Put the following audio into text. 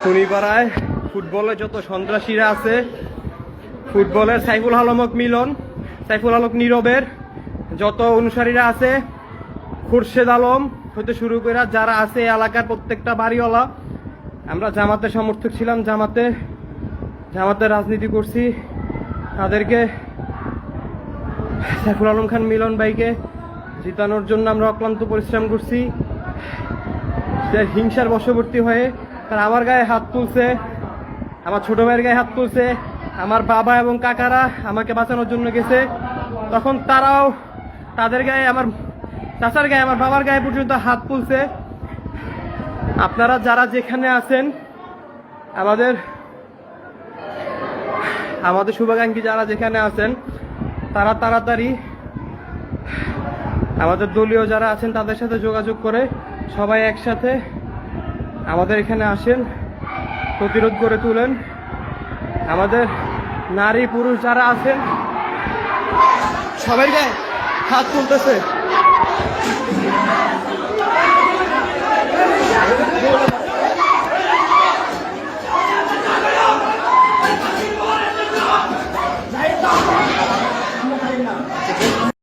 শনিপাড়ায় ফুটবলে যত সন্ত্রাসীরা আছে, ফুটবলের সাইফুল আলমক মিলন, সাইফুল আলম নীরবের যত অনুসারীরা আছে, খুরশেদ আলম হতে শুরু করে যারা আছে এলাকার প্রত্যেকটা বাড়িওয়ালা, আমরা জামাতের সমর্থক ছিলাম, জামাতের রাজনীতি করছি। তাদেরকে সাইফুল আলম খান মিলন ভাইকে জিতানোর জন্য আমরা অক্লান্ত পরিশ্রম করছি। হিংসার বশবর্তী হয়ে তারা আমার গায়ে হাত তুলছে, আমার ছোট ভাইয়ের গায়ে হাত তুলছে, আমার বাবা এবং কাকারা আমাকে বাঁচানোর জন্য গেছে, তখন তারাও তাদের গায়ে, আমার চাচার গায়ে, আমার বাবার গায়ে পর্যন্ত হাত তুলছে। আপনারা যারা যেখানে আছেন, আমাদের শুভাকাঙ্ক্ষী যারা যেখানে আছেন, তারা তাড়াতাড়ি আমাদের দলীয় যারা আছেন তাদের সাথে যোগাযোগ করে সবাই একসাথে আমাদের এখানে আসেন, প্রতিরোধ করে তুলেন। আমাদের নারী পুরুষ যারা আছেন সবাই গায়ে হাত তুলতেছে।